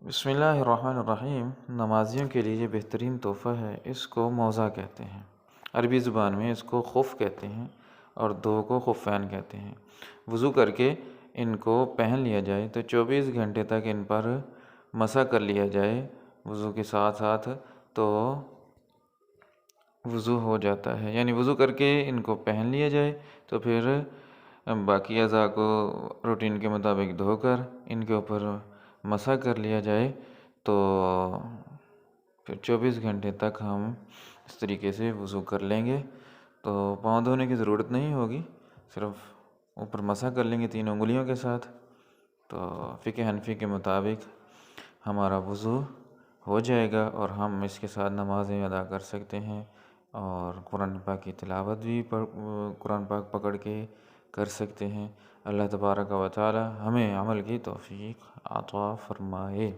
بسم اللہ الرحمن الرحیم۔ نمازیوں کے لیے یہ بہترین تحفہ ہے، اس کو موزہ کہتے ہیں۔ عربی زبان میں اس کو خف کہتے ہیں اور دو کو خفین کہتے ہیں۔ وضو کر کے ان کو پہن لیا جائے تو 24 گھنٹے تک ان پر مسح کر لیا جائے وضو کے ساتھ ساتھ تو وضو ہو جاتا ہے، یعنی وضو کر کے ان کو پہن لیا جائے تو پھر باقی اعضاء کو روٹین کے مطابق دھو کر ان کے اوپر مسح کر لیا جائے تو پھر 24 گھنٹے تک ہم اس طریقے سے وضو کر لیں گے تو پاؤں دھونے کی ضرورت نہیں ہوگی، صرف اوپر مسح کر لیں گے 3 انگلیوں کے ساتھ تو فقہ حنفی کے مطابق ہمارا وضو ہو جائے گا اور ہم اس کے ساتھ نمازیں ادا کر سکتے ہیں اور قرآن پاک کی تلاوت بھی قرآن پاک پکڑ کے کر سکتے ہیں۔ اللہ تبارک و تعالی ہمیں عمل کی توفیق عطا فرمائے۔